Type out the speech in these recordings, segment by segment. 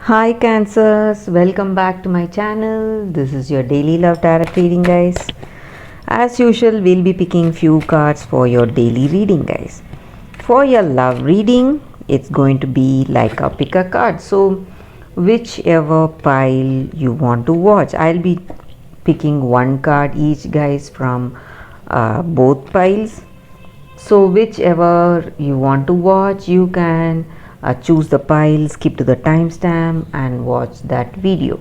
Hi Cancers, welcome back to my channel. This is your daily love tarot reading, guys. As usual, we'll be picking few cards for your daily reading, guys. For your love reading, it's going to be like a pick a card. So whichever pile you want to watch, I'll be picking one card each, guys, from both piles. So whichever you want to watch, you can choose the pile, skip to the timestamp and watch that video.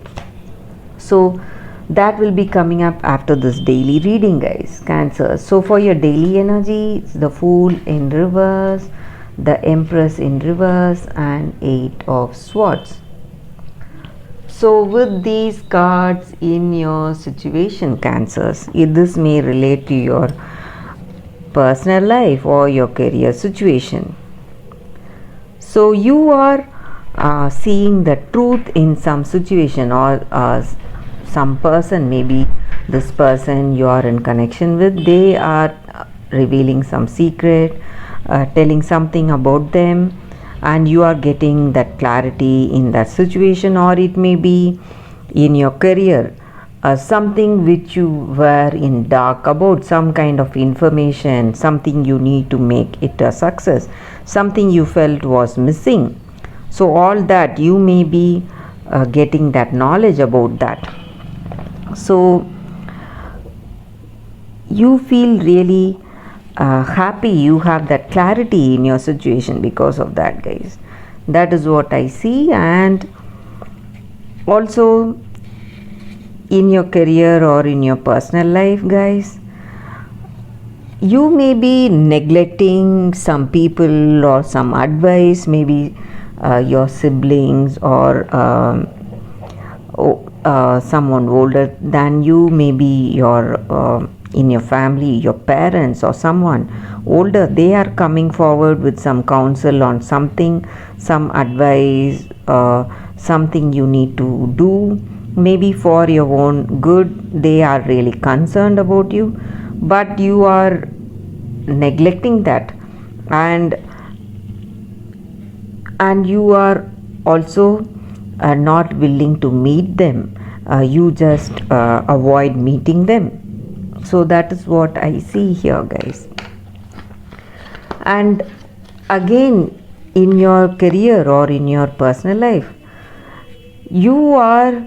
So that will be coming up after this daily reading, guys. Cancer. So for your daily energy, it's the Fool in reverse, the Empress in reverse and 8 of Swords. So with these cards in your situation, Cancers, this may relate to your personal life or your career situation. So you are seeing the truth in some situation, or some person, maybe this person you are in connection with, they are revealing some secret, telling something about them, and you are getting that clarity in that situation. Or it may be in your career, something which you were in dark about, some kind of information, something you need to make it a success, something you felt was missing. So all that you may be getting that knowledge about that. So you feel really happy, you have that clarity in your situation because of that, guys. That is what I see. And also in your career or in your personal life, guys, you may be neglecting some people or some advice, maybe your siblings or someone older than you, maybe your in your family, your parents or someone older, they are coming forward with some counsel on something, some advice, something you need to do, maybe for your own good. They are really concerned about you, but you are neglecting that, and you are also not willing to meet them. You just avoid meeting them. So that is what I see here, guys. And again, in your career or in your personal life, you are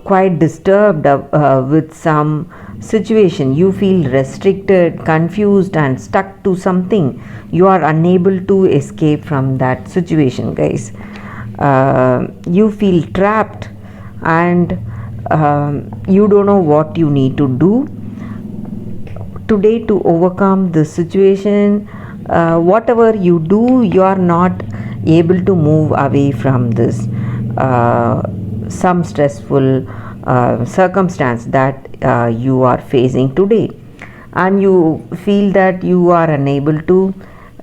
quite disturbed with some situation. You feel restricted, confused and stuck to something. You are unable to escape from that situation, guys. You feel trapped, and you don't know what you need to do today to overcome this situation. Whatever you do, you are not able to move away from this some stressful circumstance that you are facing today, and you feel that you are unable to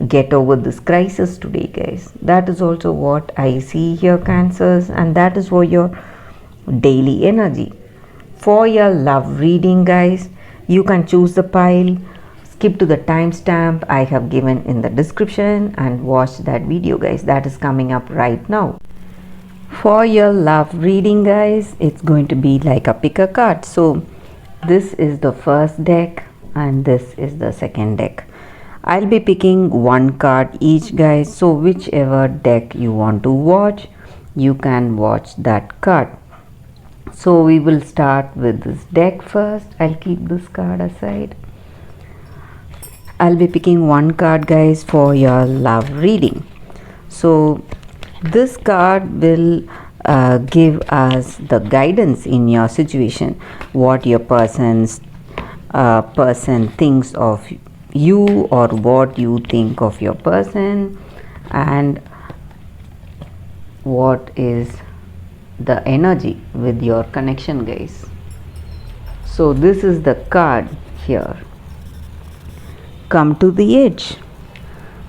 get over this crisis today, guys. That is also what I see here, Cancers, and that is for your daily energy. For your love reading, guys, you can choose the pile, skip to the timestamp I have given in the description and watch that video, guys. That is coming up right now. For your love reading, guys, it's going to be like a pick a card. So this is the first deck and this is the second deck. I'll be picking one card each, guys. So whichever deck you want to watch, you can watch that card. So we will start with this deck first. I'll keep this card aside. I'll be picking one card, guys, for your love reading. So this card will give us the guidance in your situation, what your person thinks of you, or what you think of your person, and what is the energy with your connection, guys. So this is the card here, come to the edge.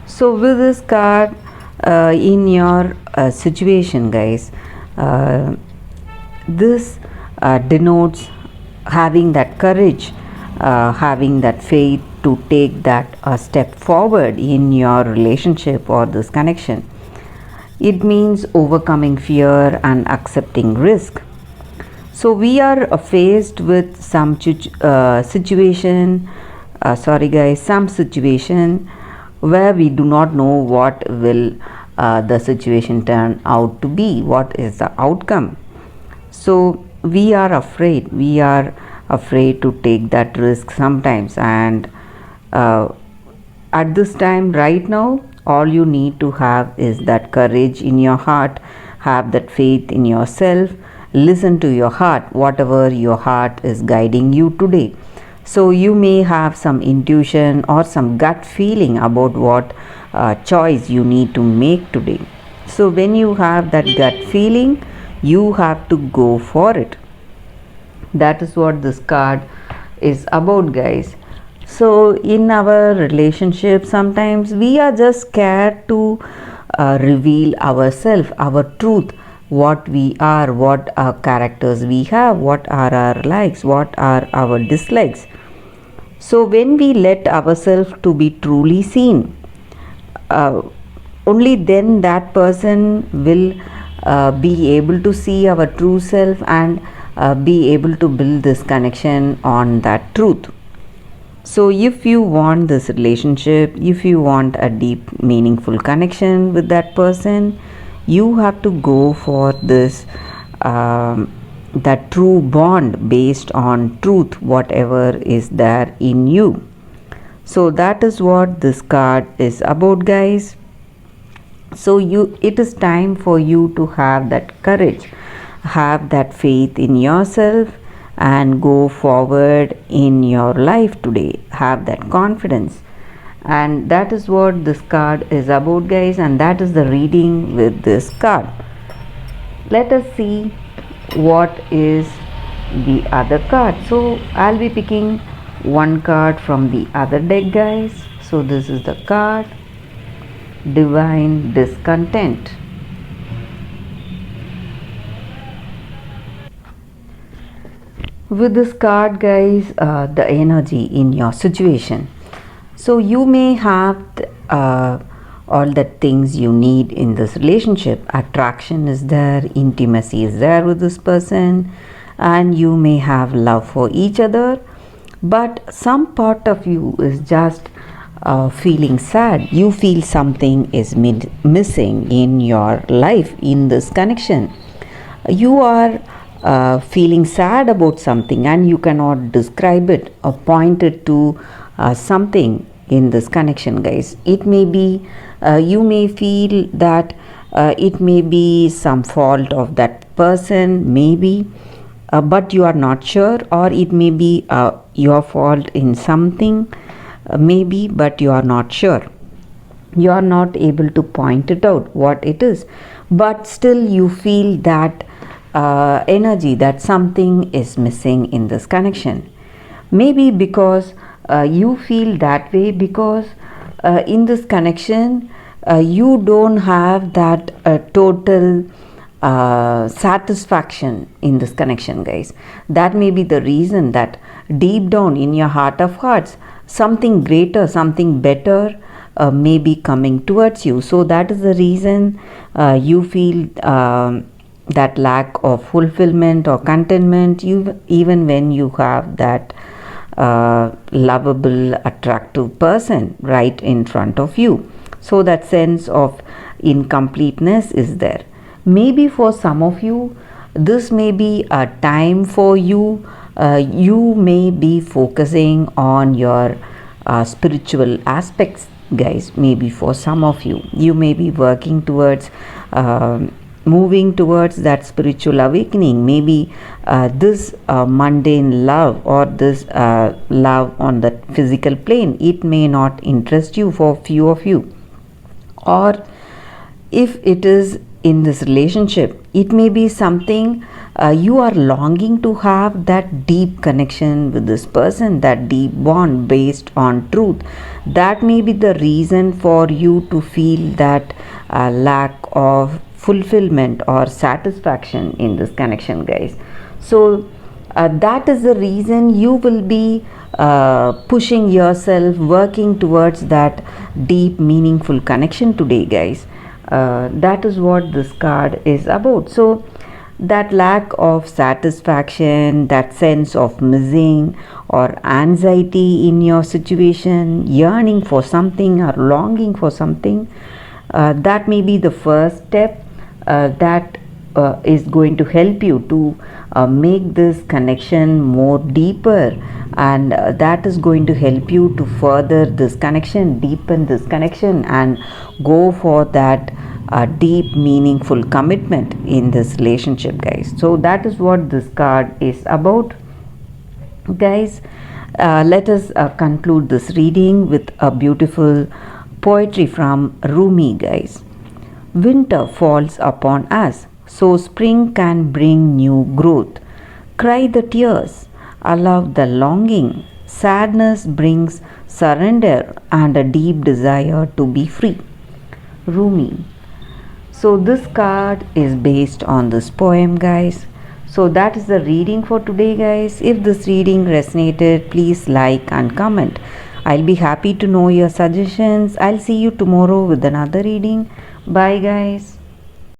So with this card, in your situation, guys, this denotes having that courage, having that faith to take that step forward in your relationship or this connection. It means overcoming fear and accepting risk. So we are faced with some situation, sorry guys, some situation where we do not know what will the situation turn out to be, what is the outcome. So we are afraid to take that risk sometimes, and at this time right now, all you need to have is that courage in your heart, have that faith in yourself, listen to your heart, whatever your heart is guiding you today. So you may have some intuition or some gut feeling about what choice you need to make today. So when you have that gut feeling, you have to go for it. That is what this card is about, guys. So in our relationship, sometimes we are just scared to reveal ourselves, our truth, what we are, what our characters we have, what are our likes, what are our dislikes. So when we let ourselves to be truly seen, only then that person will be able to see our true self and be able to build this connection on that truth. So if you want this relationship, if you want a deep meaningful connection with that person, you have to go for this that true bond based on truth, whatever is there in you. So that is what this card is about, guys. So it is time for you to have that courage, have that faith in yourself, and go forward in your life today. Have that confidence. And that is what this card is about, guys, and that is the reading with this card. Let us see what is the other card. So I'll be picking one card from the other deck, guys. So this is the card, Divine Discontent. With this card, guys, the energy in your situation. So you may have all the things you need in this relationship. Attraction is there, intimacy is there with this person, and you may have love for each other, but some part of you is just feeling sad. You feel something is missing in your life in this connection. You are feeling sad about something and you cannot describe it or point it to something in this connection, guys. It may be you may feel that it may be some fault of that person, maybe, but you are not sure, or it may be your fault in something, maybe, but you are not sure. You are not able to point it out what it is, but still you feel that energy that something is missing in this connection. Maybe because you feel that way because in this connection you don't have that total satisfaction in this connection, guys. That may be the reason that deep down in your heart of hearts, something greater, something better may be coming towards you. So that is the reason you feel that lack of fulfillment or contentment, even when you have that lovable, attractive person right in front of you. So that sense of incompleteness is there. Maybe for some of you, this may be a time for you. You may be focusing on your spiritual aspects, guys. Maybe for some of you, you may be working towards moving towards that spiritual awakening. Maybe this mundane love or this love on the physical plane, it may not interest you for few of you. Or if it is in this relationship, it may be something you are longing to have that deep connection with this person, that deep bond based on truth. That may be the reason for you to feel that lack of fulfillment or satisfaction in this connection, guys. So that is the reason you will be pushing yourself, working towards that deep meaningful connection today, guys. That is what this card is about. So that lack of satisfaction, that sense of missing or anxiety in your situation, yearning for something or longing for something, that may be the first step that is going to help you to make this connection more deeper, and that is going to help you to further this connection, deepen this connection, and go for that deep meaningful commitment in this relationship, guys. So that is what this card is about, guys. Let us conclude this reading with a beautiful poetry from Rumi, guys. Winter falls upon us, so spring can bring new growth. Cry the tears, allow the longing. Sadness brings surrender and a deep desire to be free. Rumi. So this card is based on this poem, guys. So that is the reading for today, guys. If this reading resonated, please like and comment. I'll be happy to know your suggestions. I'll see you tomorrow with another reading. Bye, guys.